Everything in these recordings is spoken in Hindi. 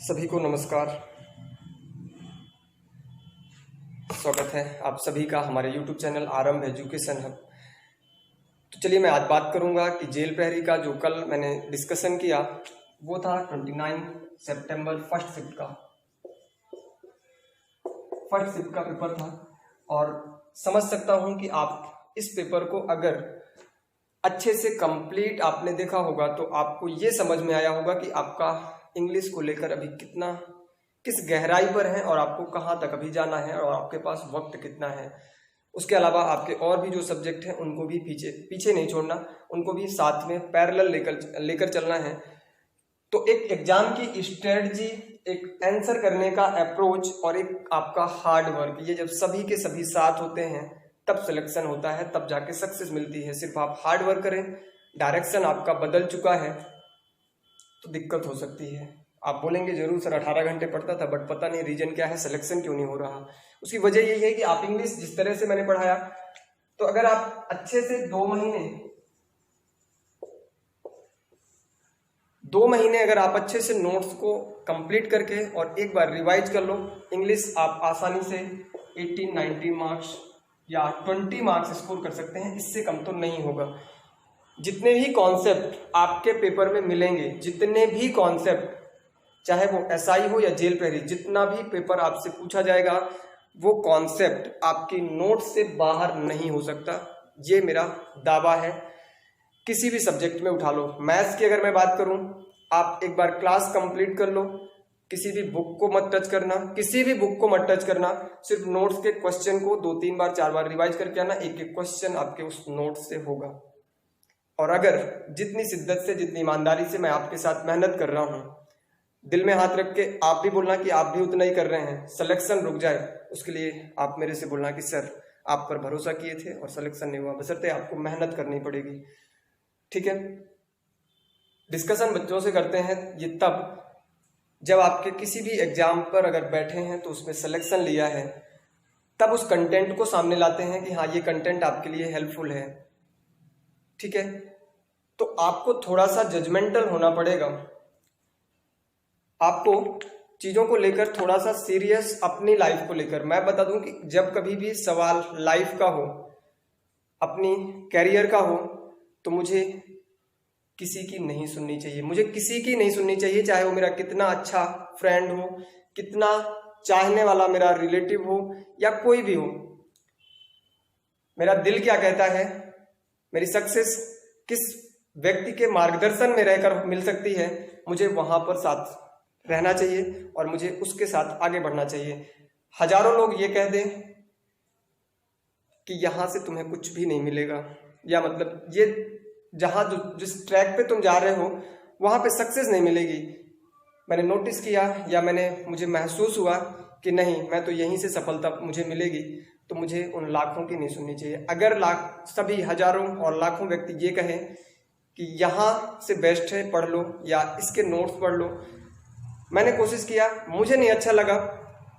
सभी को नमस्कार। स्वागत है आप सभी का हमारे YouTube चैनल आरंभ एजुकेशन हब। तो चलिए मैं आज बात करूंगा कि जेल प्रहरी का जो कल मैंने डिस्कशन किया वो था 29 सितंबर फर्स्ट शिफ्ट का पेपर था। और समझ सकता हूं कि आप इस पेपर को अगर अच्छे से कंप्लीट आपने देखा होगा तो आपको ये समझ में आया होगा कि आपका इंग्लिश को लेकर अभी किस गहराई पर है और आपको कहाँ तक अभी जाना है और आपके पास वक्त कितना है। उसके अलावा आपके और भी जो सब्जेक्ट हैं उनको भी पीछे नहीं छोड़ना, उनको भी साथ में पैरेलल लेकर चलना है। तो एक एग्जाम की स्ट्रेटजी, एक आंसर करने का अप्रोच और एक आपका हार्ड वर्क, ये जब सभी के सभी साथ होते हैं तब सिलेक्शन होता है, तब जाके सक्सेस मिलती है। सिर्फ आप हार्ड वर्क करें, डायरेक्शन आपका बदल चुका है तो दिक्कत हो सकती है। आप बोलेंगे जरूर सर 18 घंटे पढ़ता था बट पता नहीं रीजन क्या है, सिलेक्शन क्यों नहीं हो रहा। उसकी वजह यही है कि आप इंग्लिश जिस तरह से मैंने पढ़ाया, तो अगर आप अच्छे से 2 महीने अगर आप अच्छे से नोट्स को कंप्लीट करके और एक बार रिवाइज कर लो, इंग्लिश आप आसानी से 18-19 मार्क्स या 20 मार्क्स स्कोर कर सकते हैं। इससे कम तो नहीं होगा। जितने भी कॉन्सेप्ट आपके पेपर में मिलेंगे, जितने भी कॉन्सेप्ट, चाहे वो एसआई हो या जेल प्रहरी, जितना भी पेपर आपसे पूछा जाएगा वो कॉन्सेप्ट आपकी नोट से बाहर नहीं हो सकता। ये मेरा दावा है। किसी भी सब्जेक्ट में उठा लो। मैथ्स की अगर मैं बात करूं, आप एक बार क्लास कंप्लीट कर लो, किसी भी बुक को मत टच करना, सिर्फ नोट्स के क्वेश्चन को 2-3 बार 4 बार रिवाइज करके आना। एक एक क्वेश्चन आपके उस नोट से होगा। और अगर जितनी शिद्दत से, जितनी ईमानदारी से मैं आपके साथ मेहनत कर रहा हूं, दिल में हाथ रख के आप भी बोलना कि आप भी उतना ही कर रहे हैं, सिलेक्शन रुक जाए उसके लिए आप मेरे से बोलना कि सर आप पर भरोसा किए थे और सिलेक्शन नहीं हुआ। बशर्ते आपको मेहनत करनी पड़ेगी। ठीक है। डिस्कशन बच्चों से करते हैं ये तब जब आपके किसी भी एग्जाम पर अगर बैठे हैं तो उसमें सिलेक्शन लिया है, तब उस कंटेंट को सामने लाते हैं कि हाँ ये कंटेंट आपके लिए हेल्पफुल है। ठीक है। तो आपको थोड़ा सा जजमेंटल होना पड़ेगा, आपको चीजों को लेकर थोड़ा सा सीरियस, अपनी लाइफ को लेकर। मैं बता दूं कि जब कभी भी सवाल लाइफ का हो, अपनी कैरियर का हो, तो मुझे किसी की नहीं सुननी चाहिए। चाहे वो मेरा कितना अच्छा फ्रेंड हो, कितना चाहने वाला मेरा रिलेटिव हो या कोई भी हो। मेरा दिल क्या कहता है, मेरी सक्सेस किस व्यक्ति के मार्गदर्शन में रहकर मिल सकती है, मुझे वहां पर साथ रहना चाहिए और मुझे उसके साथ आगे बढ़ना चाहिए। हजारों लोग ये कह दें कि यहां से तुम्हें कुछ भी नहीं मिलेगा, या मतलब ये जिस ट्रैक पे तुम जा रहे हो वहां पे सक्सेस नहीं मिलेगी। मैंने नोटिस किया या मुझे महसूस हुआ कि नहीं, मैं तो यहीं से सफलता मुझे मिलेगी, तो मुझे उन लाखों की नहीं सुननी चाहिए। अगर सभी हजारों और लाखों व्यक्ति ये कहें कि यहाँ से बेस्ट है, पढ़ लो या इसके नोट्स पढ़ लो, मैंने कोशिश किया, मुझे नहीं अच्छा लगा,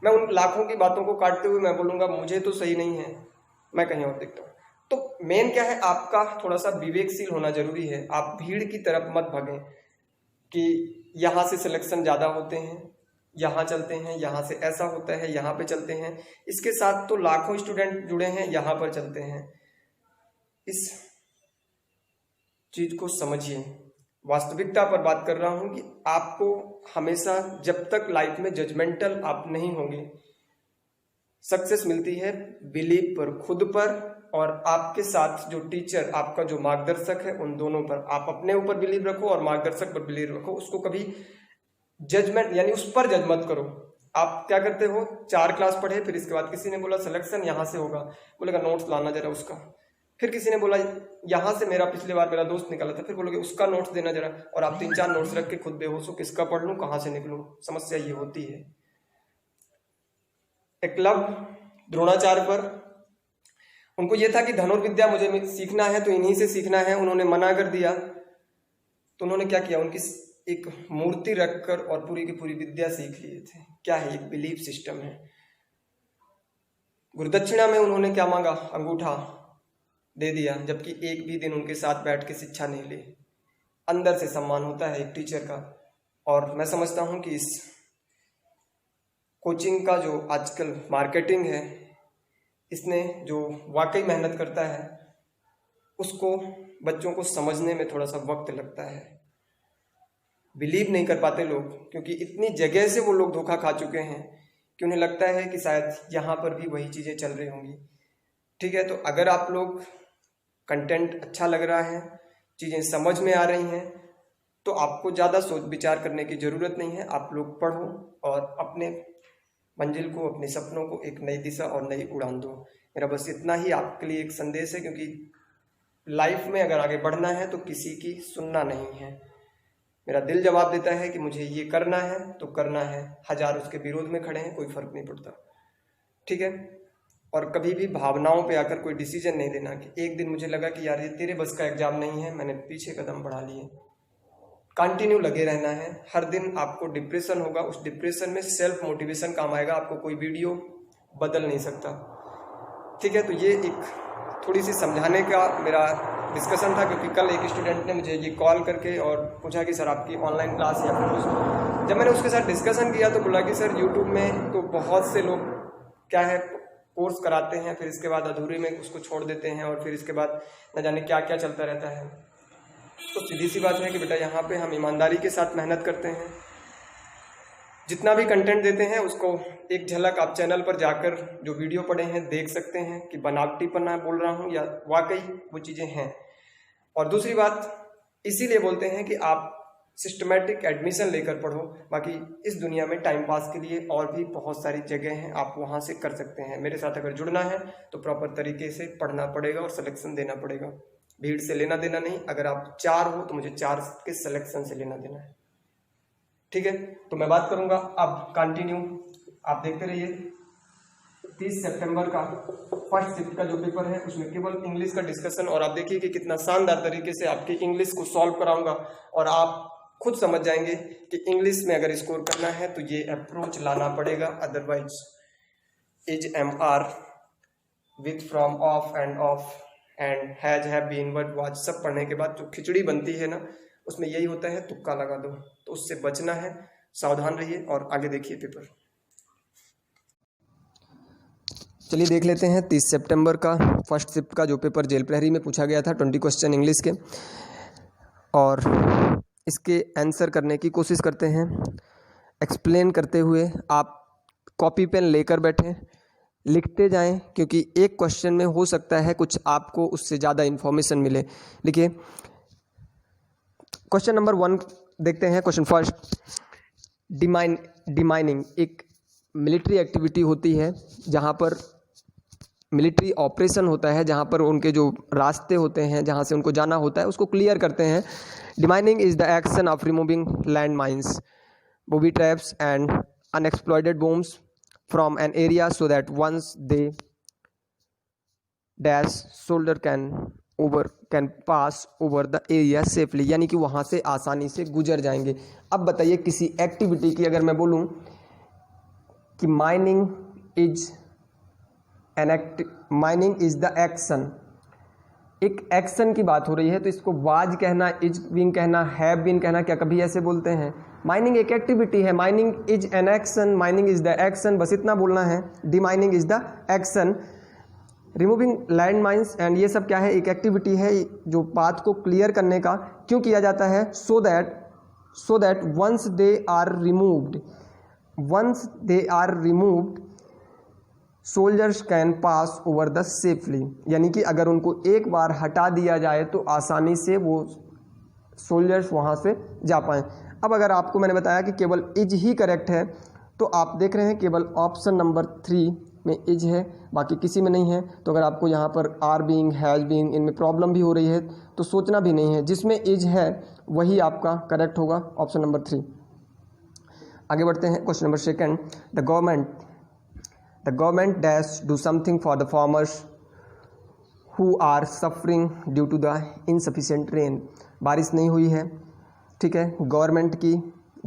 मैं उन लाखों की बातों को काटते हुए मैं बोलूँगा मुझे तो सही नहीं है, मैं कहीं और देखता हूँ। तो मेन क्या है, आपका थोड़ा सा विवेकशील होना जरूरी है। आप भीड़ की तरफ मत भागें कि यहाँ से सिलेक्शन ज़्यादा होते हैं, यहाँ चलते हैं, यहाँ से ऐसा होता है, यहाँ पे चलते हैं, इसके साथ तो लाखों स्टूडेंट जुड़े हैं, यहाँ पर चलते हैं। इस चीज को समझिए। वास्तविकता पर बात कर रहा हूं कि आपको हमेशा, जब तक लाइफ में जजमेंटल आप नहीं होंगे, सक्सेस मिलती है बिलीव पर, खुद पर और आपके साथ जो टीचर, आपका जो मार्गदर्शक है, उन दोनों पर। आप अपने ऊपर बिलीव रखो और मार्गदर्शक पर बिलीव रखो। उसको कभी जजमेंट यानी उस पर जज मत करो। आप क्या करते हो, 4 क्लास पढ़े, फिर इसके बाद किसी ने बोला सिलेक्शन यहाँ से होगा, बोलेगा नोट्स लाना जरा उसका। फिर किसी ने बोला यहाँ से पिछले बार मेरा दोस्त निकाला था, फिर बोलोगे उसका नोट्स देना जरा, और आप 3-4 नोट्स रख के खुद बेहोश हो, किसका पढ़ लूं, कहाँ से निकलूं। समस्या ये होती है। एकलव्य द्रोणाचार्य पर, उनको ये था कि धनुर्विद्या मुझे सीखना है तो इन्हीं से सीखना है। उन्होंने मना कर दिया तो उन्होंने क्या किया, उनकी एक मूर्ति रखकर और पूरी की पूरी विद्या सीख लिए थे। क्या है, एक बिलीफ सिस्टम है। गुरुदक्षिणा में उन्होंने क्या मांगा, अंगूठा दे दिया, जबकि एक भी दिन उनके साथ बैठ के शिक्षा नहीं ली। अंदर से सम्मान होता है एक टीचर का। और मैं समझता हूं कि इस कोचिंग का जो आजकल मार्केटिंग है, इसने जो वाकई मेहनत करता है उसको बच्चों को समझने में थोड़ा सा वक्त लगता है। बिलीव नहीं कर पाते लोग, क्योंकि इतनी जगह से वो लोग धोखा खा चुके हैं कि उन्हें लगता है कि शायद यहाँ पर भी वही चीज़ें चल रही होंगी। ठीक है, तो अगर आप लोग कंटेंट अच्छा लग रहा है, चीज़ें समझ में आ रही हैं, तो आपको ज़्यादा सोच विचार करने की ज़रूरत नहीं है। आप लोग पढ़ो और अपने मंजिल को, अपने सपनों को एक नई दिशा और नई उड़ान दो। मेरा बस इतना ही आपके लिए एक संदेश है, क्योंकि लाइफ में अगर आगे बढ़ना है तो किसी की सुनना नहीं है। मेरा दिल जवाब देता है कि मुझे ये करना है तो करना है, हजार उसके विरोध में खड़े हैं, कोई फर्क नहीं पड़ता। ठीक है, और कभी भी भावनाओं पे आकर कोई डिसीजन नहीं लेना कि एक दिन मुझे लगा कि यार ये तेरे बस का एग्जाम नहीं है, मैंने पीछे कदम बढ़ा लिए। कंटिन्यू लगे रहना है। हर दिन आपको डिप्रेशन होगा, उस डिप्रेशन में सेल्फ मोटिवेशन काम आएगा, आपको कोई वीडियो बदल नहीं सकता। ठीक है, तो ये एक थोड़ी सी समझाने का मेरा डिस्कशन था, क्योंकि कल एक स्टूडेंट ने मुझे ये कॉल करके और पूछा कि सर आपकी ऑनलाइन क्लास या फिर कुछ। जब मैंने उसके साथ डिस्कशन किया तो बोला कि सर यूट्यूब में तो बहुत से लोग क्या है कोर्स कराते हैं, फिर इसके बाद अधूरे में उसको छोड़ देते हैं और फिर इसके बाद न जाने क्या क्या चलता रहता है। तो सीधी सी बात है कि बेटा यहाँ पे हम ईमानदारी के साथ मेहनत करते हैं, जितना भी कंटेंट देते हैं उसको एक झलक आप चैनल पर जाकर जो वीडियो पड़े हैं देख सकते हैं कि बनावटीपना बोल रहा हूँ या वाकई वो चीज़ें हैं। और दूसरी बात इसीलिए बोलते हैं कि आप सिस्टमेटिक एडमिशन लेकर पढ़ो, बाकी इस दुनिया में टाइम पास के लिए और भी बहुत सारी जगह हैं, आप वहाँ से कर सकते हैं। मेरे साथ अगर जुड़ना है तो प्रॉपर तरीके से पढ़ना पड़ेगा और सिलेक्शन देना पड़ेगा, भीड़ से लेना देना नहीं। अगर आप 4 हो तो मुझे 4 के सिलेक्शन से लेना देना है। ठीक है, तो मैं बात करूंगा अब कंटिन्यू, आप देखते रहिए। 30 सितंबर का फर्स्ट शिफ्ट का जो पेपर है उसमें केवल इंग्लिश का डिस्कशन, और आप देखिए कि कितना शानदार तरीके से आपकी इंग्लिश को सॉल्व कराऊंगा और आप खुद समझ जाएंगे कि इंग्लिश में अगर स्कोर करना है तो ये अप्रोच लाना पड़ेगा, otherwise is, am, are, with, from, of and of and has, have, been, word, was सब पढ़ने के बाद जो खिचड़ी बनती है ना, उसमें यही होता है तुक्का लगा दो। तो उससे बचना है, सावधान रहिए और आगे देखिए पेपर। चलिए देख लेते हैं 30 सितंबर का फर्स्ट शिफ्ट का जो पेपर जेल प्रहरी में पूछा गया था, 20 क्वेश्चन इंग्लिश के, और इसके आंसर करने की कोशिश करते हैं। एक्सप्लेन करते हुए आप कॉपी पेन लेकर बैठें, लिखते जाएं, क्योंकि एक क्वेश्चन में हो सकता है कुछ आपको उससे ज़्यादा इन्फॉर्मेशन मिले। लिखिए क्वेश्चन नंबर 1 देखते हैं। क्वेश्चन फर्स्ट, डिमाइनिंग एक मिलिट्री एक्टिविटी होती है जहाँ पर मिलिट्री ऑपरेशन होता है, जहाँ पर उनके जो रास्ते होते हैं जहाँ से उनको जाना होता है उसको क्लियर करते हैं। Demining is the action of removing land mines, booby traps and unexploited bombs from an area so that once they dash soldier can pass over the area safely, यानी कि वहाँ से आसानी से गुजर जाएंगे। अब बताइए किसी एक्टिविटी की अगर मैं बोलूँ कि माइनिंग इज द एक्शन, एक एक्शन की बात हो रही है, तो इसको वाज कहना, इज बीन कहना, हैव बीन कहना, क्या कभी ऐसे बोलते हैं? माइनिंग एक एक्टिविटी है, mining is an action, mining is the action, बस इतना बोलना है। Demining is the action, removing land mines, and ये सब क्या है? एक एक्टिविटी है जो पाथ को क्लियर करने का क्यों किया जाता है? So that once they are removed soldiers can pass over the safely, यानी कि अगर उनको एक बार हटा दिया जाए तो आसानी से वो सोल्जर्स वहाँ से जा पाएँ। अब अगर आपको मैंने बताया कि केवल इज ही करेक्ट है, तो आप देख रहे हैं केवल ऑप्शन नंबर 3 में इज है, बाकी किसी में नहीं है। तो अगर आपको यहाँ पर आर बीइंग, हैज बीइंग, इनमें प्रॉब्लम भी हो रही है तो सोचना भी नहीं है, जिसमें इज है वही आपका करेक्ट होगा, ऑप्शन नंबर 3। आगे बढ़ते हैं। Question number 2, the government dash do something for the farmers who are suffering due to the insufficient rain. बारिश नहीं हुई है, ठीक है, गवर्नमेंट की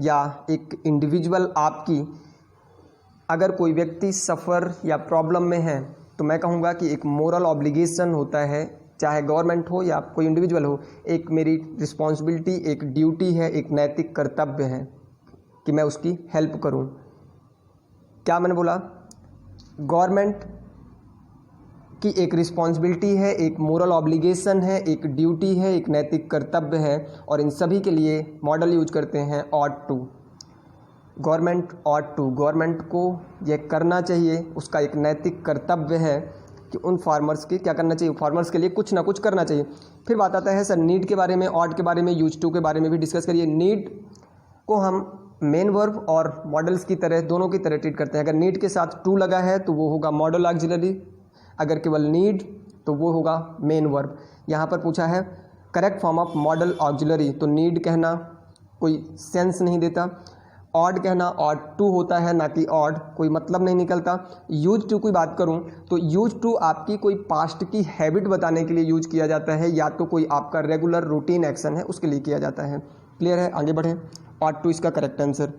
या एक इंडिविजुअल आपकी, अगर कोई व्यक्ति सफ़र या प्रॉब्लम में है तो मैं कहूँगा कि एक मोरल ऑब्लिगेशन होता है, चाहे गवर्नमेंट हो या कोई इंडिविजुअल हो, एक मेरी रिस्पॉन्सिबिलिटी, एक ड्यूटी है, एक नैतिक कर्तव्य है कि मैं उसकी हेल्प करूं। क्या मैंने बोला, गवर्नमेंट की एक रिस्पॉन्सिबिलिटी है, एक मोरल ऑब्लिगेशन है, एक ड्यूटी है, एक नैतिक कर्तव्य है, और इन सभी के लिए मॉडल यूज करते हैं ought to. Government ought to, government को यह करना चाहिए, उसका एक नैतिक कर्तव्य है कि उन फार्मर्स की क्या करना चाहिए, फार्मर्स के लिए कुछ ना कुछ करना चाहिए। फिर बात आता है सर नीड के बारे में, ऑट के बारे में, यूज टू के बारे में भी डिस्कस करिए। नीड को हम मेन वर्ब और मॉडल्स की तरह, दोनों की तरह ट्रीट करते हैं। अगर नीड के साथ टू लगा है तो वो होगा मॉडल ऑक्सिलरी, अगर केवल नीड तो वो होगा मेन वर्ब। यहाँ पर पूछा है correct form of model auxiliary, तो नीड कहना कोई सेंस नहीं देता, ऑड कहना ऑड टू होता है, ना कि ऑड, कोई मतलब नहीं निकलता। यूज टू की बात करूं तो यूज टू आपकी कोई पास्ट की हैबिट बताने के लिए यूज किया जाता है, या तो कोई आपका रेगुलर रूटीन एक्शन है उसके लिए किया जाता है। क्लियर है, आगे बढ़ें। ऑड टू इसका correct answer.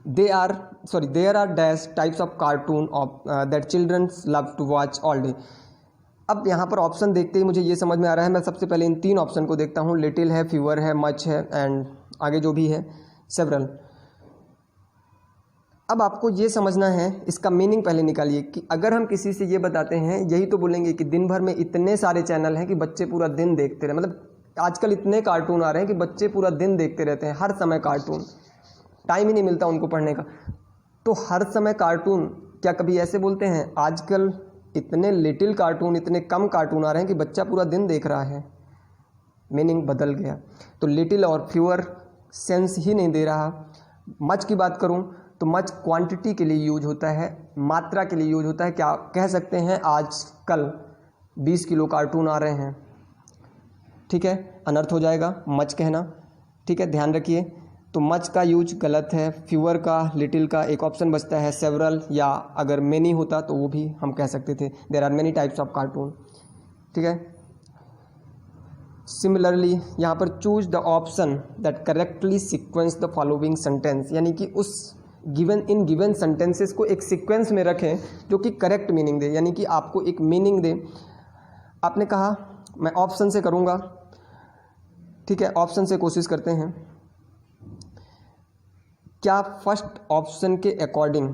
There are dash types of cartoon that childrens love to watch all day. अब यहाँ पर ऑप्शन देखते ही मुझे ये समझ में आ रहा है, मैं सबसे पहले इन 3 ऑप्शन को देखता हूँ। लिटिल है, फ्यूअर है, मच है, एंड आगे जो भी है सेवरल। अब आपको ये समझना है, इसका मीनिंग पहले निकालिए कि अगर हम किसी से ये बताते हैं, यही तो बोलेंगे कि दिन भर में इतने सारे चैनल हैं कि बच्चे पूरा दिन देखते रहे, मतलब आजकल इतने कार्टून आ रहे हैं कि बच्चे पूरा दिन देखते रहते हैं, हर समय कार्टून, टाइम ही नहीं मिलता उनको पढ़ने का। तो हर समय कार्टून, क्या कभी ऐसे बोलते हैं आजकल इतने लिटिल कार्टून, इतने कम कार्टून आ रहे हैं कि बच्चा पूरा दिन देख रहा है? मीनिंग बदल गया। तो लिटिल और फ्यूअर सेंस ही नहीं दे रहा। मच की बात करूं तो मच क्वांटिटी के लिए यूज होता है, मात्रा के लिए यूज होता है। क्या कह सकते हैं आजकल 20 किलो कार्टून आ रहे हैं, ठीक है, अनर्थ हो जाएगा मच कहना, ठीक है, ध्यान रखिए। तो मच का यूज गलत है, फ्यूअर का, लिटिल का, एक ऑप्शन बचता है सेवरल, या अगर मेनी होता तो वो भी हम कह सकते थे there are many types of cartoon, ठीक है। सिमिलरली यहाँ पर choose the option that correctly sequence the following sentence, यानी कि उस गिवन सेंटेंसेस को एक सीक्वेंस में रखें जो कि करेक्ट मीनिंग दे, यानी कि आपको एक मीनिंग दे। आपने कहा मैं ऑप्शन से करूँगा, ठीक है, ऑप्शन से कोशिश करते हैं। क्या फर्स्ट ऑप्शन के अकॉर्डिंग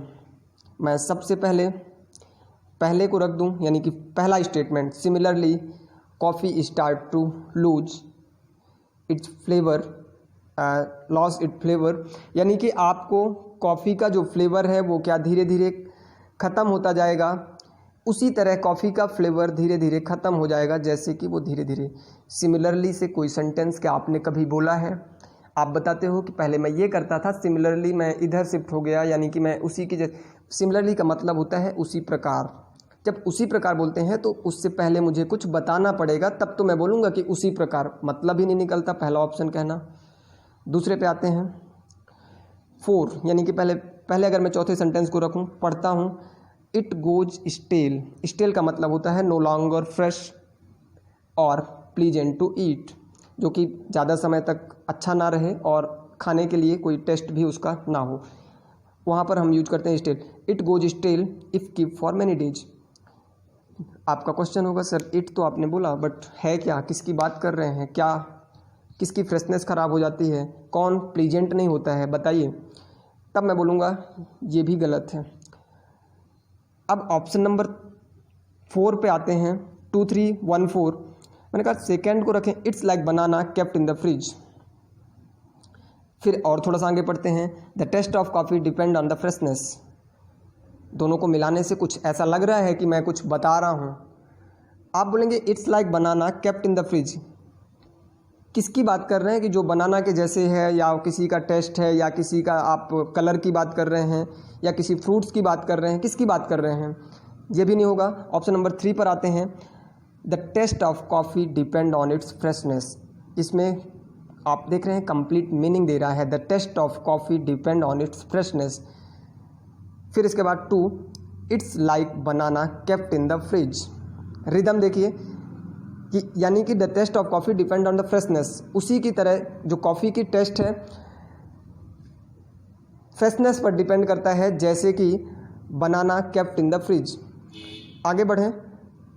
मैं सबसे पहले को रख दूं, यानी कि पहला statement, similarly coffee start to lose its flavour, loss it flavour, यानी कि आपको कॉफ़ी का जो फ्लेवर है वो क्या धीरे धीरे ख़त्म होता जाएगा, उसी तरह कॉफ़ी का फ्लेवर धीरे धीरे ख़त्म हो जाएगा जैसे कि वो धीरे धीरे। सिमिलरली से कोई सेंटेंस क्या आपने कभी बोला है? आप बताते हो कि पहले मैं ये करता था, सिमिलरली मैं इधर शिफ्ट हो गया, यानी कि मैं उसी की सिमिलरली का मतलब होता है उसी प्रकार। जब उसी प्रकार बोलते हैं तो उससे पहले मुझे कुछ बताना पड़ेगा, तब तो मैं बोलूँगा कि उसी प्रकार, मतलब ही नहीं निकलता पहला ऑप्शन कहना। दूसरे पे आते हैं, 4, यानी कि पहले अगर मैं चौथे सेंटेंस को रखूँ, पढ़ता हूँ, इट गोज स्टेल। स्टेल का मतलब होता है नो लॉन्गर फ्रेश और प्लीजेंट टू ईट, जो कि ज़्यादा समय तक अच्छा ना रहे और खाने के लिए कोई टेस्ट भी उसका ना हो, वहाँ पर हम यूज करते हैं stale. It goes stale if keep for many days. आपका क्वेश्चन होगा सर इट तो आपने बोला, बट है क्या, किसकी बात कर रहे हैं, क्या किसकी फ्रेशनेस ख़राब हो जाती है, कौन प्लीजेंट नहीं होता है, बताइए। तब मैं बोलूँगा ये भी गलत है। अब ऑप्शन नंबर 4 पे आते हैं, 2, 3, 1, 4। मैंने कहा सेकेंड को रखें, it's like banana kept in the fridge. फिर और थोड़ा सा आगे पढ़ते हैं, the taste of coffee depend on the freshness. दोनों को मिलाने से कुछ ऐसा लग रहा है कि मैं कुछ बता रहा हूँ। आप बोलेंगे it's like banana kept in the fridge, किसकी बात कर रहे हैं, कि जो बनाना के जैसे है, या किसी का टेस्ट है, या किसी का आप कलर की बात कर रहे हैं, या किसी फ्रूट्स की बात कर रहे हैं, किसकी बात कर रहे हैं? ये भी नहीं होगा। ऑप्शन नंबर 3 पर आते हैं, the taste of coffee depend on its freshness. इसमें आप देख रहे हैं कंप्लीट मीनिंग दे रहा है, the taste of coffee depend on its freshness. फिर इसके बाद 2, it's like banana kept in the fridge. Rhythm देखिए कि यानी कि the taste of coffee depend on the freshness, उसी की तरह जो कॉफ़ी की टेस्ट है फ्रेशनेस पर डिपेंड करता है, जैसे कि banana kept in the fridge. आगे बढ़ें,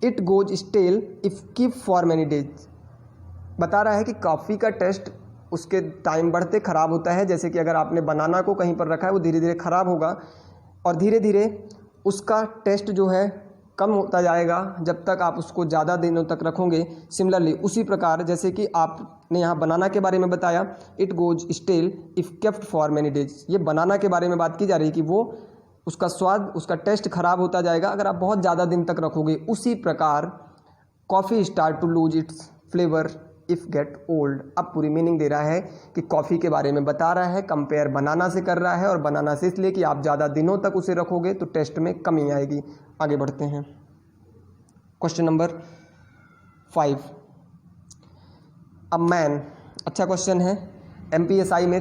it goes stale if keep for many days. बता रहा है कि कॉफ़ी का टेस्ट उसके टाइम बढ़ते ख़राब होता है, जैसे कि अगर आपने बनाना को कहीं पर रखा है वो धीरे धीरे ख़राब होगा, और धीरे धीरे उसका टेस्ट जो है कम होता जाएगा जब तक आप उसको ज़्यादा दिनों तक रखोगे। सिमिलरली उसी प्रकार जैसे कि आपने यहाँ बनाना के बारे में बताया, it goes stale if kept for many days. ये बनाना के बारे में बात की जा रही है कि वो उसका स्वाद, उसका टेस्ट खराब होता जाएगा अगर आप बहुत ज़्यादा दिन तक रखोगे। उसी प्रकार coffee start to lose its flavour if get old. अब पूरी मीनिंग दे रहा है कि कॉफ़ी के बारे में बता रहा है, कंपेयर बनाना से कर रहा है, और बनाना से इसलिए कि आप ज़्यादा दिनों तक उसे रखोगे तो टेस्ट में कमी आएगी। आगे बढ़ते हैं, क्वेश्चन नंबर 5। अ मैन, अच्छा क्वेश्चन है। MPSI में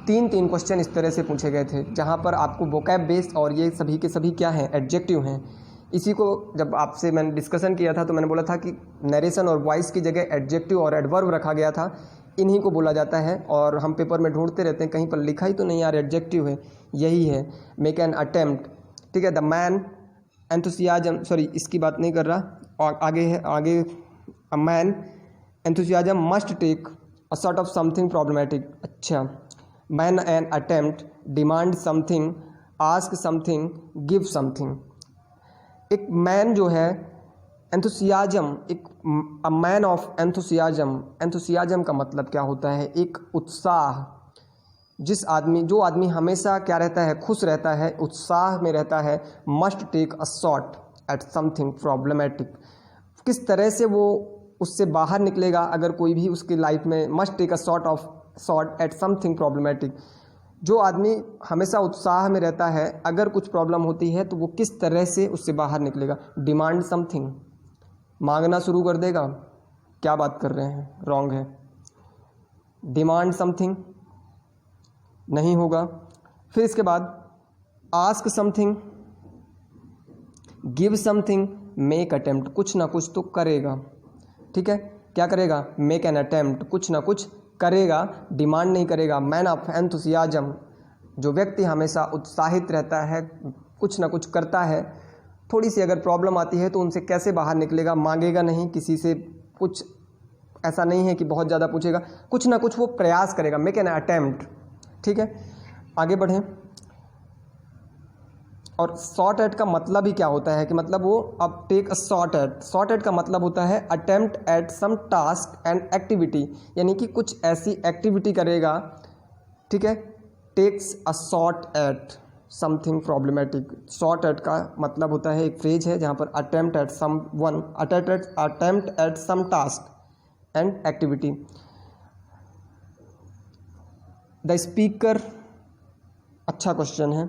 तीन क्वेश्चन इस तरह से पूछे गए थे जहाँ पर आपको वोकैब बेस्ड, और ये सभी के सभी क्या हैं, एडजेक्टिव हैं। इसी को जब आपसे मैंने डिस्कशन किया था तो मैंने बोला था कि नरेशन और वॉइस की जगह एडजेक्टिव और एडवर्ब रखा गया था, इन्हीं को बोला जाता है। और हम पेपर में ढूंढते रहते हैं, कहीं पर लिखा ही तो नहीं यार एडजेक्टिव है, यही है, मेक एन अटेम्प्ट। ठीक है, द मैन एंथुसियाज्म, सॉरी इसकी बात नहीं कर रहा, और आगे है, आगे a man enthusiasm must take a sort of something problematic. अच्छा, man an attempt, demand something, ask something, give something. एक मैन जो है एंथुसियाज्म, एक a man of enthusiasm, enthusiasm का मतलब क्या होता है, एक उत्साह। जो आदमी हमेशा क्या रहता है, खुश रहता है, उत्साह में रहता है। Must take a shot at something problematic, किस तरह से वो उससे बाहर निकलेगा अगर कोई भी उसकी लाइफ में, must take a shot at something problematic. जो आदमी हमेशा उत्साह में रहता है, अगर कुछ प्रॉब्लम होती है तो वो किस तरह से उससे बाहर निकलेगा। डिमांड समथिंग, मांगना शुरू कर देगा, क्या बात कर रहे हैं, रॉन्ग है। डिमांड समथिंग नहीं होगा। फिर इसके बाद ask something, give something, make attempt, कुछ ना कुछ तो करेगा। ठीक है, क्या करेगा, मेक एन अटेम्प्ट, कुछ ना कुछ करेगा, डिमांड नहीं करेगा। मैन ऑफ एंथुसियाज्म, जो व्यक्ति हमेशा उत्साहित रहता है, कुछ ना कुछ करता है। थोड़ी सी अगर प्रॉब्लम आती है तो उनसे कैसे बाहर निकलेगा, मांगेगा नहीं किसी से, कुछ ऐसा नहीं है कि बहुत ज़्यादा पूछेगा, कुछ ना कुछ वो प्रयास करेगा, मेक एन अटेम्प्ट। ठीक है, आगे बढ़ें। और शॉर्ट एट का मतलब ही क्या होता है कि मतलब वो अब टेक अ शॉर्ट एट का मतलब होता है attempt at some task and activity, यानी कि कुछ ऐसी एक्टिविटी करेगा। ठीक है, takes a short at something problematic. Short at का मतलब होता है, एक फ्रेज है जहाँ पर attempt at someone, attempt at some task and activity. The speaker, अच्छा क्वेश्चन है।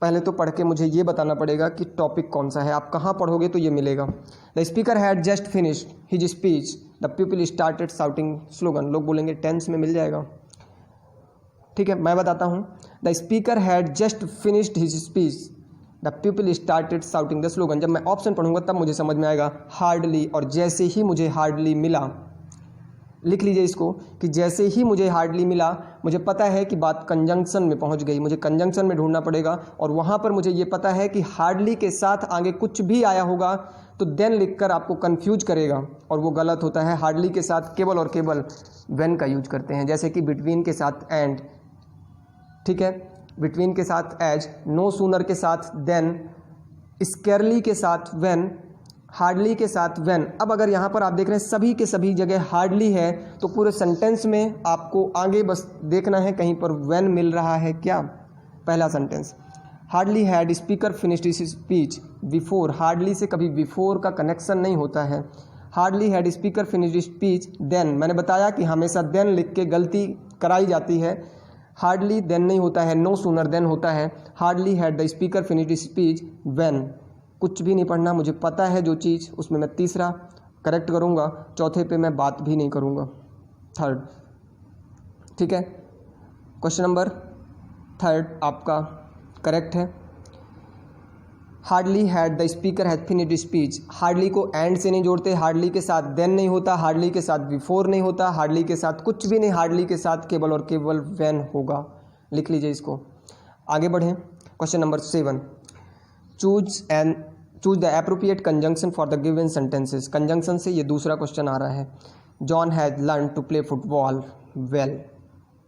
पहले तो पढ़ के मुझे ये बताना पड़ेगा कि टॉपिक कौन सा है, आप कहाँ पढ़ोगे तो ये मिलेगा। The speaker had just finished his speech, the people started shouting slogan. लोग बोलेंगे टेंस में मिल जाएगा। ठीक है, मैं बताता हूँ। The speaker had just finished his speech, the people started shouting the slogan. जब मैं ऑप्शन पढ़ूंगा तब मुझे समझ में आएगा। हार्डली, और जैसे ही मुझे हार्डली मिला, लिख लीजिए इसको कि जैसे ही मुझे हार्डली मिला, मुझे पता है कि बात कंजंक्शन में पहुंच गई, मुझे कंजंक्शन में ढूंढना पड़ेगा। और वहां पर मुझे ये पता है कि हार्डली के साथ आगे कुछ भी आया होगा तो देन लिखकर आपको कंफ्यूज करेगा, और वो गलत होता है। हार्डली के साथ केवल और केवल व्हेन का यूज करते हैं, जैसे कि बिटवीन के साथ एंड। ठीक है, बिटवीन के साथ एज, नो सूनर के साथ देन, स्केरली के साथ व्हेन, हार्डली के साथ व्हेन। अब अगर यहाँ पर आप देख रहे हैं सभी के सभी जगह हार्डली है, तो पूरे सेंटेंस में आपको आगे बस देखना है कहीं पर व्हेन मिल रहा है क्या। पहला sentence, hardly had speaker finished his speech before. Hardly से कभी बिफोर का कनेक्शन नहीं होता है। Hardly had speaker finished speech then, मैंने बताया कि हमेशा देन लिख के गलती कराई जाती है। हार्डली देन नहीं होता है, नो सूनर देन होता है। Hardly had the speaker finished speech when. कुछ भी नहीं पढ़ना, मुझे पता है जो चीज़, उसमें मैं तीसरा करेक्ट करूँगा, चौथे पे मैं बात भी नहीं करूँगा, थर्ड। ठीक है, क्वेश्चन नंबर थर्ड आपका करेक्ट है। Hardly had the speaker had finished speech. Hardly को एंड से नहीं जोड़ते, हार्डली के साथ देन नहीं होता, हार्डली के साथ बिफोर नहीं होता, हार्डली के साथ कुछ भी नहीं, हार्डली के साथ केवल और केवल व्हेन होगा। लिख लीजिए इसको। आगे बढ़ें, question number 7। Choose the appropriate conjunction for the given sentences. Conjunction से ये दूसरा क्वेश्चन आ रहा है। John has learn to play football well.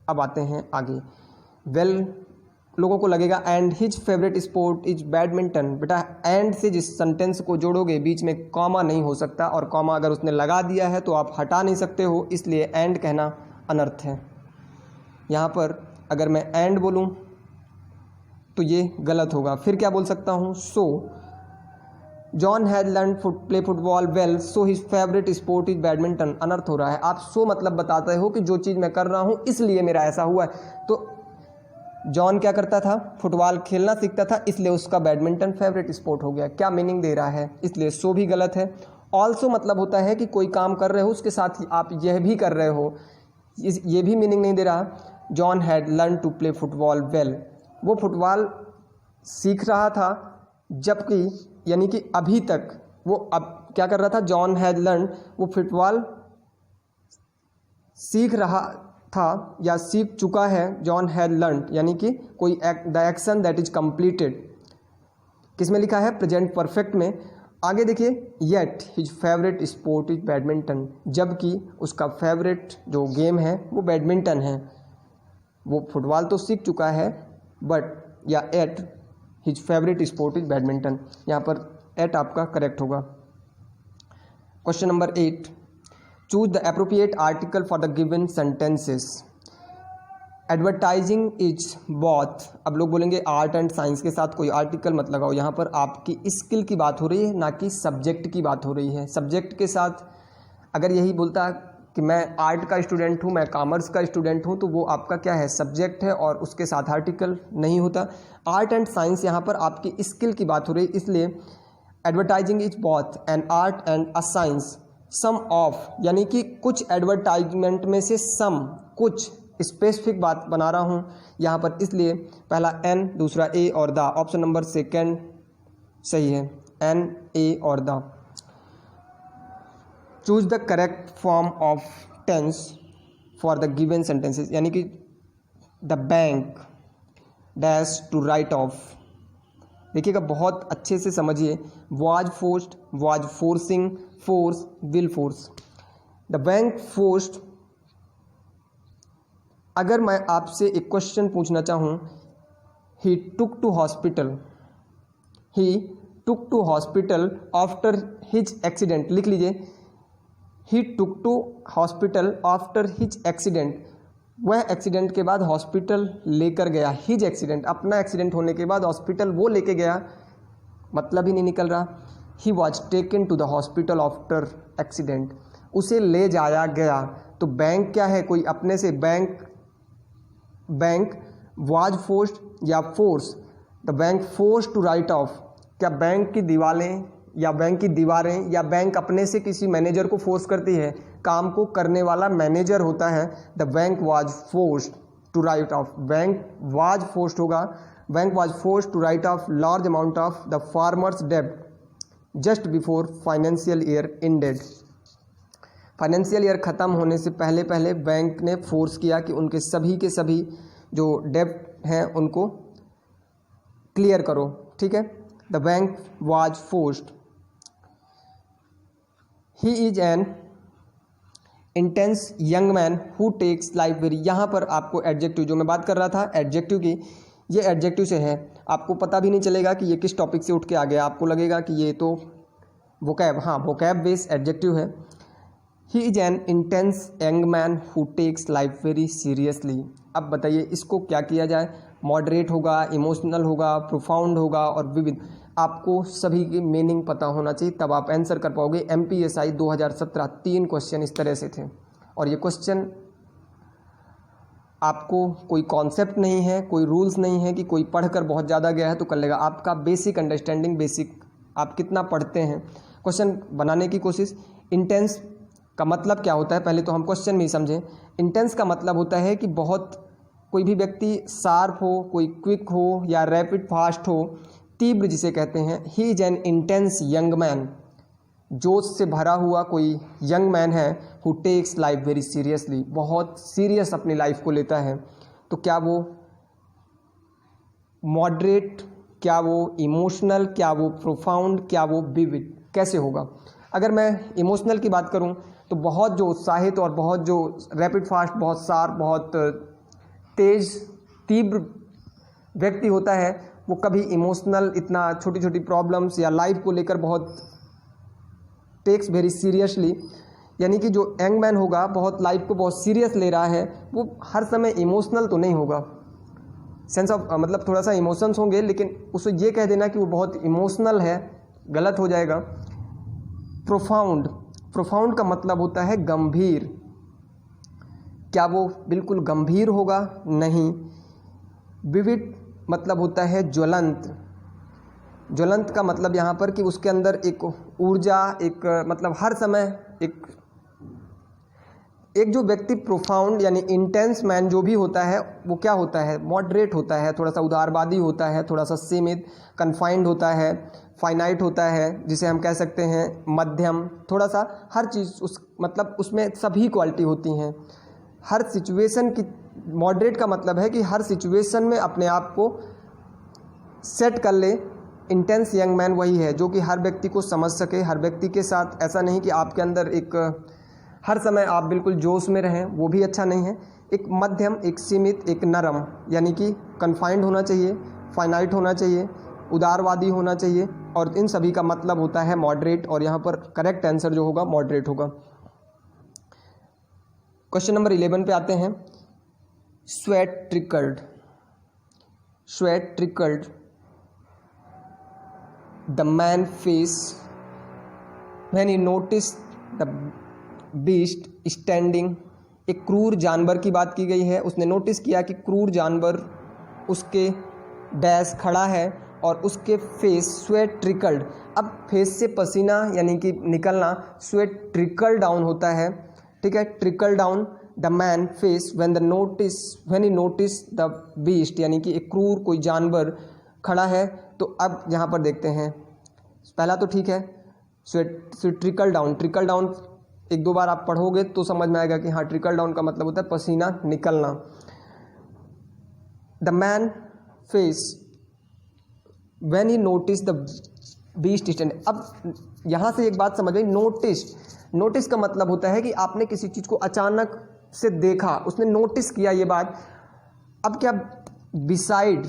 अब आते हैं आगे। वेल लोगों को लगेगा and his favourite sport is badminton. बेटा एंड से जिस सेंटेंस को जोड़ोगे बीच में कॉमा नहीं हो सकता, और कॉमा अगर उसने लगा दिया है तो आप हटा नहीं सकते हो, इसलिए एंड कहना अनर्थ है। यहाँ पर अगर मैं एंड बोलूँ तो ये गलत होगा। फिर क्या बोल सकता हूँ, सो John had learn play football well so his favourite sport is badminton. अनर्थ हो रहा है। आप सो मतलब बताते हो कि जो चीज़ मैं कर रहा हूँ इसलिए मेरा ऐसा हुआ है। तो जॉन क्या करता था, फुटबॉल खेलना सीखता था, इसलिए उसका बैडमिंटन फेवरेट स्पोर्ट हो गया। क्या मीनिंग दे रहा है, इसलिए सो भी गलत है। ऑल्सो मतलब होता है कि कोई काम कर रहे हो उसके साथ ही आप यह भी कर रहे हो, ये भी मीनिंग नहीं दे रहा। John had learn to play football well, वो फुटबॉल सीख रहा था जबकि यानी कि अभी तक वो अब क्या कर रहा था, जॉन हैड लर्न, वो फुटबॉल सीख रहा था या सीख चुका है। जॉन हैड लर्न यानी कि कोई the action that is completed, किस में लिखा है, प्रेजेंट परफेक्ट में। आगे देखिए, yet his favourite sport is badminton, जबकि उसका फेवरेट जो गेम है वो बैडमिंटन है। वो फुटबॉल तो सीख चुका है बट या at his favourite sport is badminton, यहाँ पर एट आपका करेक्ट होगा। Question number 8, choose the appropriate article for the given sentences. Advertising is both, अब लोग बोलेंगे आर्ट एंड साइंस के साथ कोई आर्टिकल मत लगाओ, यहाँ पर आपकी स्किल की बात हो रही है ना कि सब्जेक्ट की बात हो रही है। सब्जेक्ट के साथ अगर यही बोलता कि मैं आर्ट का स्टूडेंट हूँ, मैं कॉमर्स का स्टूडेंट हूँ, तो वो आपका क्या है, सब्जेक्ट है और उसके साथ आर्टिकल नहीं होता। आर्ट एंड साइंस यहाँ पर आपकी स्किल की बात हो रही है, इसलिए advertising is both an art and a science. Some of यानी कि कुछ एडवर्टाइजमेंट में से सम, कुछ स्पेसिफिक बात बना रहा हूँ यहाँ पर, इसलिए पहला एन, दूसरा ए और द। ऑप्शन नंबर सेकेंड सही है, एन, ए और the. Choose the correct form of tense for the given sentences, यानी कि the bank dash to write off. देखिएगा बहुत अच्छे से समझिए, was forced, was forcing, force, will force. The bank forced, अगर मैं आपसे एक क्वेश्चन पूछना चाहूँ, he took to hospital, he took to hospital after his accident, लिख लीजिए, he took to hospital after his accident, वह एक्सीडेंट के बाद हॉस्पिटल लेकर गया। हिज एक्सीडेंट, अपना एक्सीडेंट होने के बाद हॉस्पिटल वो लेके गया, मतलब ही नहीं निकल रहा। He was taken to the hospital after accident, उसे ले जाया गया। तो बैंक क्या है, कोई अपने से, बैंक वॉज फोर्स्ड या force, the bank force to write off, क्या बैंक की दीवारें या बैंक अपने से किसी मैनेजर को फोर्स करती है, काम को करने वाला मैनेजर होता है। The bank was forced to write off, bank was forced होगा, bank was forced to write off large amount of the farmers डेब्ट just before financial year ended. Financial year ख़त्म होने से पहले पहले बैंक ने फोर्स किया कि उनके सभी के सभी जो डेब्ट हैं उनको क्लियर करो, ठीक है। The bank was forced. He is an intense young man who takes life very, यहाँ पर आपको एडजेक्टिव, जो मैं बात कर रहा था एडजेक्टिव की, ये एडजेक्टिव से है, आपको पता भी नहीं चलेगा कि ये किस टॉपिक से उठ के आ गया, आपको लगेगा कि ये तो वोकैब, हाँ वोकैब बेस्ड एडजेक्टिव है। He is an intense young man who takes life very seriously. अब बताइए इसको क्या किया जाए, मॉडरेट होगा, इमोशनल होगा, प्रोफाउंड होगा और विविध। आपको सभी की मीनिंग पता होना चाहिए, तब आप आंसर कर पाओगे। MPSI 2017 3 क्वेश्चन इस तरह से थे, और ये क्वेश्चन आपको कोई कॉन्सेप्ट नहीं है, कोई रूल्स नहीं है कि कोई पढ़कर बहुत ज़्यादा गया है तो कर लेगा। आपका बेसिक अंडरस्टैंडिंग, बेसिक आप कितना पढ़ते हैं, क्वेश्चन बनाने की कोशिश। इंटेंस का मतलब क्या होता है, पहले तो हम क्वेश्चन में ही समझें। इंटेंस का मतलब होता है कि बहुत, कोई भी व्यक्ति शार्प हो, कोई क्विक हो या रैपिड फास्ट हो, तीव्र जिसे कहते हैं। He is an intense young man, जोश से भरा हुआ कोई यंग मैन है, who takes life very seriously, बहुत सीरियस अपनी लाइफ को लेता है। तो क्या वो मॉडरेट, क्या वो इमोशनल, क्या वो प्रोफाउंड, क्या वो विविड, कैसे होगा? अगर मैं इमोशनल की बात करूं तो बहुत जो उत्साहित और बहुत जो रैपिड फास्ट, बहुत शार्प, बहुत तेज, तीव्र व्यक्ति होता है वो कभी इमोशनल, इतना छोटी छोटी प्रॉब्लम्स या लाइफ को लेकर बहुत टेक्स वेरी सीरियसली, यानी कि जो यंग मैन होगा बहुत लाइफ को बहुत सीरियस ले रहा है, वो हर समय इमोशनल तो नहीं होगा, सेंस ऑफ मतलब थोड़ा सा इमोशंस होंगे, लेकिन उसे ये कह देना कि वो बहुत इमोशनल है गलत हो जाएगा। प्रोफाउंड, प्रोफाउंड का मतलब होता है गंभीर। क्या वो बिल्कुल गंभीर होगा? नहीं। विविड मतलब होता है ज्वलंत। ज्वलंत का मतलब यहाँ पर कि उसके अंदर एक ऊर्जा, एक मतलब हर समय एक जो व्यक्ति प्रोफाउंड यानी इंटेंस मैन जो भी होता है वो क्या होता है? मॉडरेट होता है, थोड़ा सा उदारवादी होता है, थोड़ा सा सीमित, कन्फाइंड होता है, फाइनाइट होता है, जिसे हम कह सकते हैं मध्यम, थोड़ा सा हर चीज़ उस मतलब उसमें सभी क्वालिटी होती हैं हर सिचुएशन की। मॉडरेट का मतलब है कि हर सिचुएशन में अपने आप को सेट कर ले। इंटेंस यंग मैन वही है जो कि हर व्यक्ति को समझ सके, हर व्यक्ति के साथ ऐसा नहीं कि आपके अंदर एक हर समय आप बिल्कुल जोश में रहें, वो भी अच्छा नहीं है। एक मध्यम, एक सीमित, एक नरम, यानी कि कन्फाइंड होना चाहिए, फाइनाइट होना चाहिए, उदारवादी होना चाहिए, और इन सभी का मतलब होता है मॉडरेट। और यहाँ पर करेक्ट आंसर जो होगा मॉडरेट होगा। क्वेश्चन नंबर 11 पे आते हैं। Sweat trickled, sweat trickled the man face when he notice the beast standing. एक क्रूर जानवर की बात की गई है, उसने नोटिस किया कि क्रूर जानवर उसके डैश खड़ा है और उसके फेस स्वेट ट्रिकल्ड। अब फेस से पसीना यानी कि निकलना, स्वेट ट्रिकल डाउन होता है, ठीक है, trickle down the man face when he notice the beast, यानी कि एक क्रूर कोई जानवर खड़ा है। तो अब यहाँ पर देखते हैं, पहला तो ठीक है, sweat trickle down, trickle down एक दो बार आप पढ़ोगे तो समझ में आएगा कि हाँ ट्रिकल डाउन का मतलब होता है पसीना निकलना। The man face when he notice the beast stand. अब यहाँ से एक बात समझ आई, नोटिस, नोटिस का मतलब होता है कि आपने किसी चीज़ को अचानक से देखा, उसने नोटिस किया ये बात। अब क्या बिसाइड,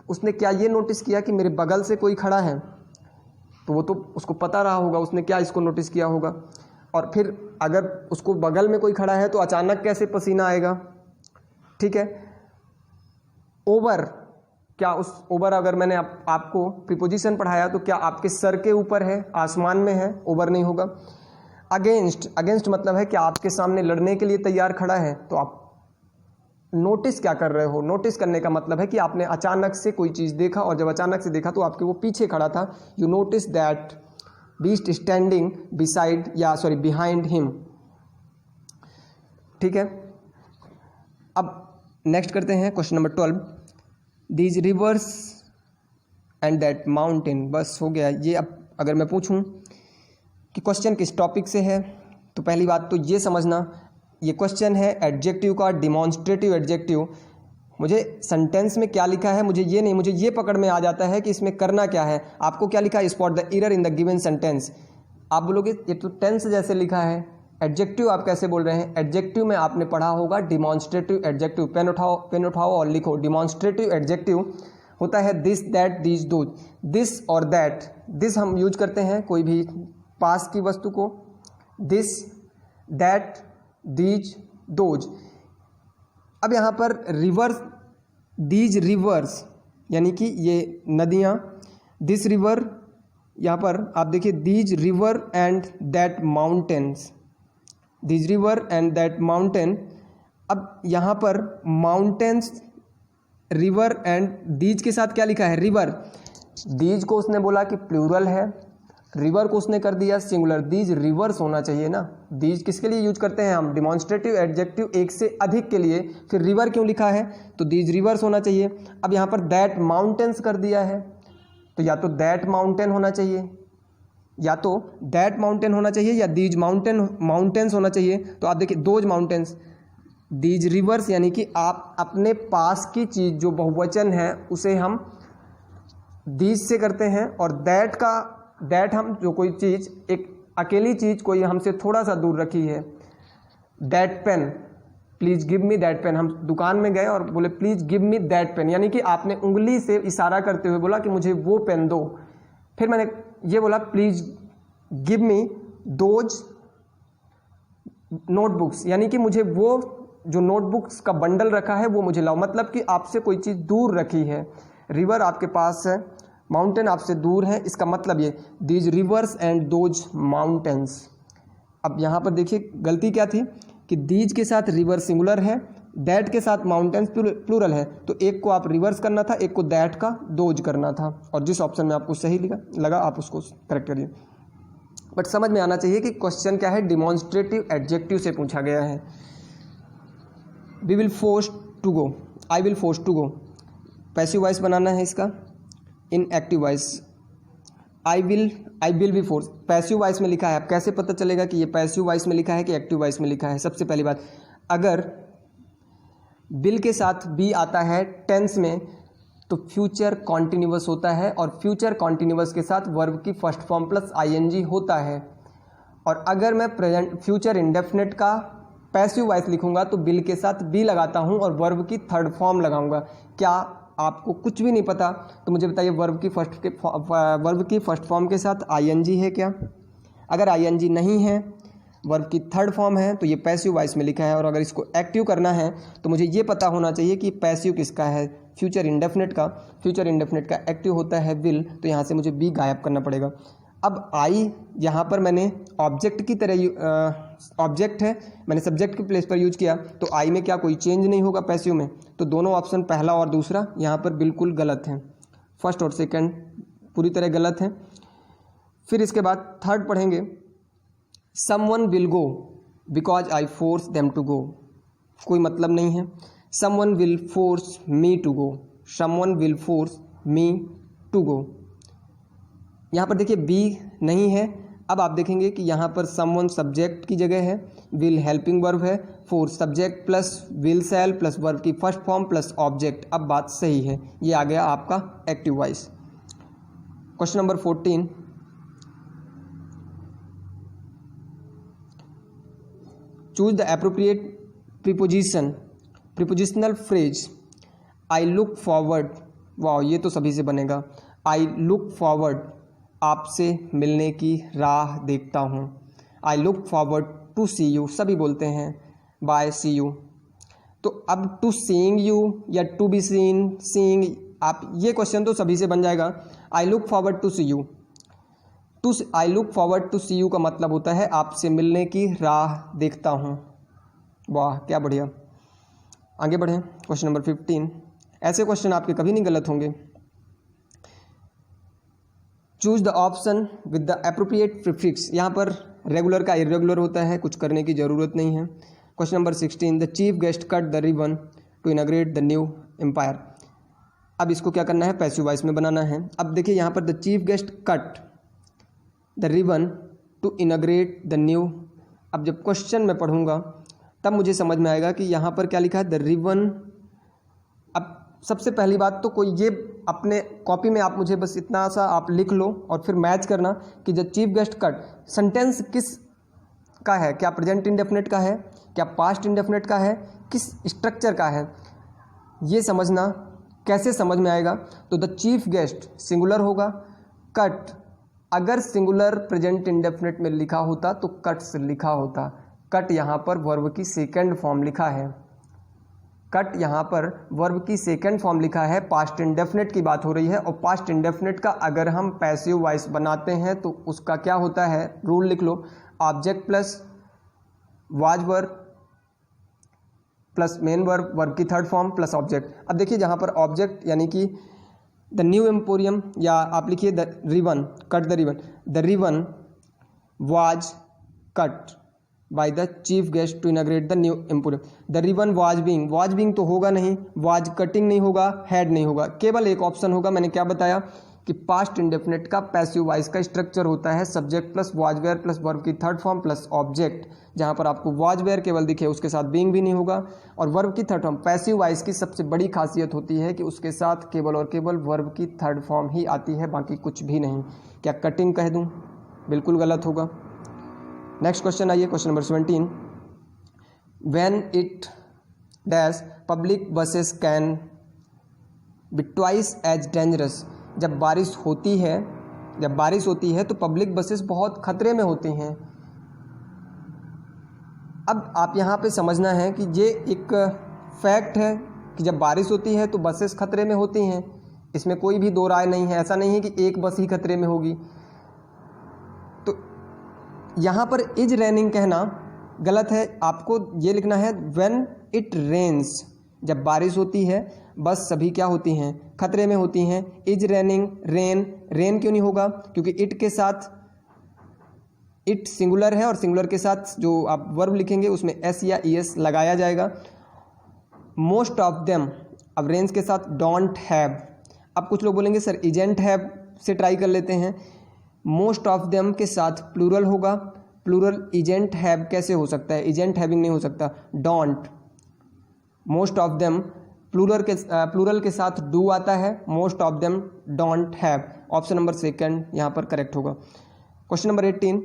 उसने क्या ये नोटिस किया कि मेरे बगल से कोई खड़ा है, तो वो तो उसको पता रहा होगा, उसने क्या इसको नोटिस किया होगा। और फिर अगर उसको बगल में कोई खड़ा है तो अचानक कैसे पसीना आएगा, ठीक है। ओवर, क्या उस ओवर अगर मैंने आपको प्रीपोजिशन पढ़ाया तो क्या आपके सर के ऊपर है, आसमान में है, ओवर नहीं होगा। अगेंस्ट, अगेंस्ट मतलब है कि आपके सामने लड़ने के लिए तैयार खड़ा है, तो आप नोटिस क्या कर रहे हो? नोटिस करने का मतलब है कि आपने अचानक से कोई चीज़ देखा, और जब अचानक से देखा तो आपके वो पीछे खड़ा था। You notice that beast standing beside या सॉरी बिहाइंड हिम, ठीक है। अब नेक्स्ट करते हैं question number 12। These rivers and that mountain, बस हो गया ये। अब अगर मैं पूछूं कि क्वेश्चन किस टॉपिक से है, तो पहली बात तो ये समझना ये क्वेश्चन है एडजेक्टिव का, डिमॉन्स्ट्रेटिव एडजेक्टिव। मुझे सेंटेंस में क्या लिखा है मुझे ये नहीं, मुझे ये पकड़ में आ जाता है कि इसमें करना क्या है। आपको क्या लिखा है? Spot the error in the given sentence. आप बोलोगे ये तो टेंस जैसे लिखा है, एडजेक्टिव आप कैसे बोल रहे हैं? एडजेक्टिव में आपने पढ़ा होगा डिमॉन्स्ट्रेटिव एडजेक्टिव। पेन उठाओ और लिखो। डिमॉन्स्ट्रेटिव एडजेक्टिव होता है this, that, these, those. This और दैट, दिस हम यूज करते हैं कोई भी पास की वस्तु को, दिस, दैट, दीज, दोज। अब यहाँ पर रिवर्स, दीज रिवर्स यानी कि ये नदियाँ, दिस रिवर, यहाँ पर आप देखिए these river and that mountains, these river and that mountain. अब यहाँ पर माउंटेन्स, रिवर एंड दीज के साथ क्या लिखा है? रिवर। दीज को उसने बोला कि प्लूरल है, रिवर को उसने कर दिया सिंगुलर। दीज रिवर्स होना चाहिए ना। दीज किसके लिए यूज करते हैं हम? डिमॉन्स्ट्रेटिव एडजेक्टिव एक से अधिक के लिए। फिर रिवर क्यों लिखा है? तो दीज रिवर्स होना चाहिए। अब यहाँ पर दैट माउंटेन्स कर दिया है, तो या तो दैट माउंटेन होना चाहिए, या तो दैट माउंटेन होना चाहिए, या दीज माउंटेन्स होना चाहिए। तो आप देखिए दोज माउंटेन्स, दीज रिवर्स, यानी कि आप अपने पास की चीज़ जो बहुवचन है उसे हम दीज से करते हैं, और दैट का, दैट हम जो कोई चीज़, एक अकेली चीज़ कोई हमसे थोड़ा सा दूर रखी है, that pain, please give me that pain. हम दुकान में गए और बोले please give me that pain, यानी कि आपने उंगली से इशारा करते हुए बोला कि मुझे वो पेन दो। फिर मैंने ये बोला please give me those notebooks, यानी कि मुझे वो जो नोटबुक्स का बंडल रखा है वो मुझे लाओ। मतलब कि आपसे कोई चीज़ दूर रखी है। रिवर आपके पास है, माउंटेन आपसे दूर है, इसका मतलब ये these rivers and those mountains. अब यहाँ पर देखिए गलती क्या थी कि दीज के साथ रिवर सिंगुलर है, दैट के साथ माउंटेन्स प्लूरल है, तो एक को आप रिवर्स करना था, एक को दैट का दोज करना था, और जिस ऑप्शन में आपको सही लगा आप उसको करेक्ट करिए। बट समझ में आना चाहिए कि क्वेश्चन क्या है, डिमॉन्स्ट्रेटिव एडजेक्टिव से पूछा गया है। We will force to go, I will force to go, passive voice बनाना है इसका। In active voice I will be force, passive voice में लिखा है। अब कैसे पता चलेगा कि ये पैसिव वॉइस में लिखा है कि एक्टिव वॉइस में लिखा है? सबसे पहली बात, अगर विल के साथ बी आता है टेंस में तो फ्यूचर कॉन्टिन्यूअस होता है, और फ्यूचर कॉन्टिन्यूअस के साथ वर्ब की फर्स्ट फॉर्म प्लस आईएनजी होता है। और अगर मैं प्रेजेंट फ्यूचर इंडेफिनिट का पैसिव वॉइस लिखूंगा तो विल के साथ बी लगाता हूं और वर्ब की थर्ड फॉर्म लगाऊंगा। क्या आपको कुछ भी नहीं पता तो मुझे बताइए वर्ब की फर्स्ट फॉर्म के साथ आईएनजी है क्या? अगर आईएनजी नहीं है, वर्ब की थर्ड फॉर्म है, तो ये पैसिव वॉइस में लिखा है। और अगर इसको एक्टिव करना है तो मुझे ये पता होना चाहिए कि पैसिव किसका है, फ्यूचर इंडेफिनिट का। फ्यूचर इंडेफिनिट का एक्टिव होता है विल, तो यहाँ से मुझे बी गायब करना पड़ेगा। अब आई यहाँ पर मैंने ऑब्जेक्ट की तरह ऑब्जेक्ट है, मैंने सब्जेक्ट के प्लेस पर यूज किया, तो आई में क्या कोई चेंज नहीं होगा पैसिव में? तो दोनों ऑप्शन पहला और दूसरा यहाँ पर बिल्कुल गलत हैं। फर्स्ट और सेकंड पूरी तरह गलत हैं। फिर इसके बाद थर्ड पढ़ेंगे, someone will go because I force them to go, कोई मतलब नहीं है। Someone will force me to go, someone will force me to go. यहाँ पर देखिए बी नहीं है। अब आप देखेंगे कि यहाँ पर समवन सब्जेक्ट की जगह है, विल हेल्पिंग वर्ब है, force subject plus will sell plus verb की फर्स्ट फॉर्म प्लस ऑब्जेक्ट। अब बात सही है, ये आ गया आपका active voice. Question number 14, choose the appropriate prepositional phrase. I look forward, वाह ये तो सभी से बनेगा। आई लुक फॉरवर्ड, आपसे मिलने की राह देखता हूँ। I look forward to see you, सभी बोलते हैं बाय सी यू। तो अब टू सीइंग यू या टू बी सीन, सीइंग, आप ये क्वेश्चन तो सभी से बन जाएगा। I look forward to see you, I look forward to see you का मतलब होता है आपसे मिलने की राह देखता हूँ। वाह क्या बढ़िया। आगे बढ़ें, क्वेश्चन नंबर 15। ऐसे क्वेश्चन आपके कभी नहीं गलत होंगे। Choose the option with the appropriate prefix. यहाँ पर रेगुलर का इरेगुलर होता है, कुछ करने की ज़रूरत नहीं है। Question number 16, the chief guest cut the ribbon to inaugurate the new empire. अब इसको क्या करना है, पैसिव वॉइस में बनाना है। अब देखिए यहाँ पर the chief guest cut the ribbon to inaugurate the new. अब जब क्वेश्चन में पढ़ूंगा तब मुझे समझ में आएगा कि यहाँ पर क्या लिखा है, द रिबन। अब सबसे पहली बात तो कोई ये अपने कॉपी में आप मुझे बस इतना सा आप लिख लो और फिर मैच करना कि the chief guest cut sentence किस का है, क्या प्रेजेंट इंडेफिनिट का है, क्या पास्ट इंडेफिनिट का है, किस स्ट्रक्चर का है, ये समझना। कैसे समझ में आएगा, तो द चीफ गेस्ट सिंगुलर होगा, कट अगर सिंगुलर प्रेजेंट इंडेफिनिट में लिखा होता तो कट से लिखा होता। कट यहाँ पर वर्ब की सेकंड फॉर्म लिखा है, कट यहाँ पर वर्ब की सेकंड फॉर्म लिखा है, पास्ट इंडेफिनिट की बात हो रही है। और पास्ट इंडेफिनिट का अगर हम पैसिव वॉइस बनाते हैं तो उसका क्या होता है, रूल लिख लो, object plus was verb plus main verb, verb की थर्ड फॉर्म प्लस ऑब्जेक्ट। अब देखिए जहाँ पर ऑब्जेक्ट यानी कि द न्यू एम्पोरियम, या आप लिखिए the ribbon, cut the ribbon, the ribbon was cut by the chief guest to inaugurate the new emporium. The ribbon was being तो होगा नहीं, वाज कटिंग नहीं होगा, हैड नहीं होगा, केवल एक ऑप्शन होगा। मैंने क्या बताया कि पास्ट इंडेफिनिट का पैसिव वॉइस का स्ट्रक्चर होता है subject plus was were plus verb की थर्ड फॉर्म प्लस ऑब्जेक्ट। जहाँ पर आपको वाज वेयर केवल दिखे उसके साथ बीइंग भी नहीं होगा, और वर्ब की थर्ड फॉर्म। पैसिव वॉइस की सबसे बड़ी खासियत होती है कि उसके साथ केवल और केवल वर्ब की थर्ड फॉर्म ही आती है, बाकी कुछ भी नहीं। क्या कटिंग कह दूँ, बिल्कुल गलत होगा। नेक्स्ट क्वेश्चन आइए, question number 17। When it dash public buses can be twice as dangerous. जब बारिश होती है तो पब्लिक बसेस बहुत खतरे में होती हैं। अब आप यहाँ पे समझना है कि ये एक फैक्ट है कि जब बारिश होती है तो बसेस खतरे में होती हैं, इसमें कोई भी दो राय नहीं है। ऐसा नहीं है कि एक बस ही खतरे में होगी। तो यहाँ पर इज रेनिंग कहना गलत है, आपको ये लिखना है व्हेन इट रेन्स। जब बारिश होती है बस सभी क्या होती हैं, खतरे में होती हैं। इज रेनिंग, रेन क्यों नहीं होगा, क्योंकि इट के साथ, इट सिंगुलर है और सिंगुलर के साथ जो आप वर्ब लिखेंगे उसमें एस या ईएस लगाया जाएगा। मोस्ट ऑफ देम, अब रेन्स के साथ डोंट हैव। अब कुछ लोग बोलेंगे सर इजेंट हैव से ट्राई कर लेते हैं। मोस्ट ऑफ देम के साथ प्लूरल होगा, प्लूरल इजेंट हैव कैसे हो सकता है, इजेंट हैविंग नहीं हो सकता। Don't, most of them plural के साथ डू आता है, most of them don't have. Option number second यहाँ पर करेक्ट होगा। Question number 18,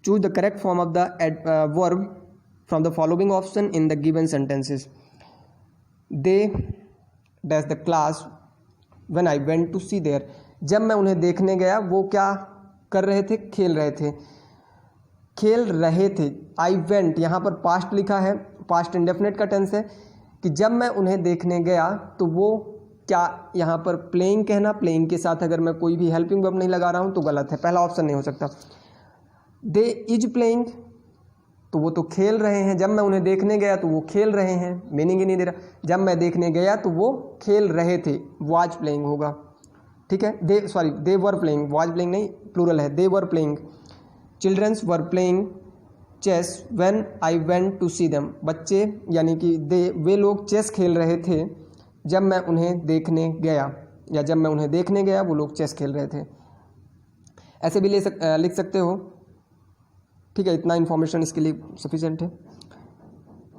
choose the correct form of the verb from the following option in the given sentences. They dash the class when I went to see there. जब मैं उन्हें देखने गया वो क्या कर रहे थे, खेल रहे थे। खेल रहे थे, आई वेंट यहाँ पर पास्ट लिखा है, पास्ट इंडेफिनिट का टेंस है कि जब मैं उन्हें देखने गया तो वो क्या, यहाँ पर प्लेइंग कहना, प्लेइंग के साथ अगर मैं कोई भी हेल्पिंग वर्ब नहीं लगा रहा हूँ तो गलत है, पहला ऑप्शन नहीं हो सकता। दे इज प्लेइंग, तो वो तो खेल रहे हैं। जब मैं उन्हें देखने गया तो वो खेल रहे हैं, मीनिंग ही नहीं दे रहा। जब मैं देखने गया तो वो खेल रहे थे, वाज प्लेइंग होगा। ठीक है, they were playing, was playing नहीं, प्लूरल है, they were playing. Childrens were playing chess when I went to see them. बच्चे यानी कि वे लोग चेस खेल रहे थे जब मैं उन्हें देखने गया, या जब मैं उन्हें देखने गया वो लोग चेस खेल रहे थे। ऐसे भी लिख सकते हो। ठीक है, इतना इन्फॉर्मेशन इसके लिए सफिशिएंट है।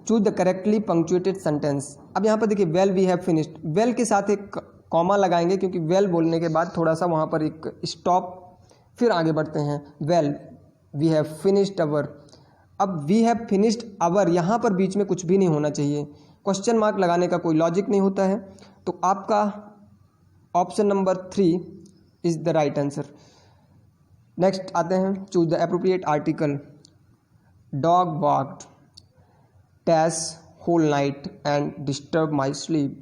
Choose the correctly punctuated sentence. अब यहाँ पर देखिए well we have finished, well के साथ एक कॉमा लगाएंगे क्योंकि वेल बोलने के बाद थोड़ा सा वहाँ पर एक स्टॉप, फिर आगे बढ़ते हैं। वेल वी हैव फिनिश्ड अवर। अब वी हैव फिनिश्ड अवर, यहाँ पर बीच में कुछ भी नहीं होना चाहिए, क्वेश्चन मार्क लगाने का कोई लॉजिक नहीं होता है। तो आपका option number 3 is the right answer. Next आते हैं, choose the appropriate article. Dog walked dash whole night and disturb my sleep.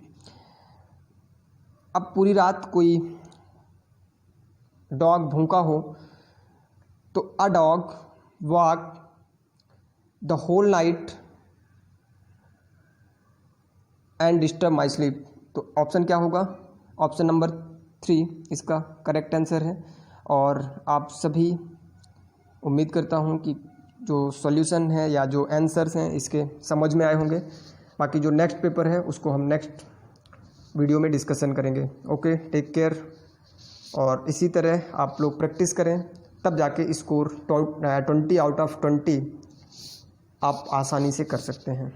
अब पूरी रात कोई डॉग भूखा हो तो a dog walk the whole night and disturb my sleep. तो ऑप्शन क्या होगा, ऑप्शन नंबर 3 इसका करेक्ट आंसर है। और आप सभी, उम्मीद करता हूँ कि जो सॉल्यूशन है या जो आंसर्स हैं इसके समझ में आए होंगे। बाकी जो नेक्स्ट पेपर है उसको हम नेक्स्ट वीडियो में डिस्कशन करेंगे। Okay, take care. और इसी तरह आप लोग प्रैक्टिस करें, तब जाके स्कोर 20 आउट ऑफ 20 आप आसानी से कर सकते हैं।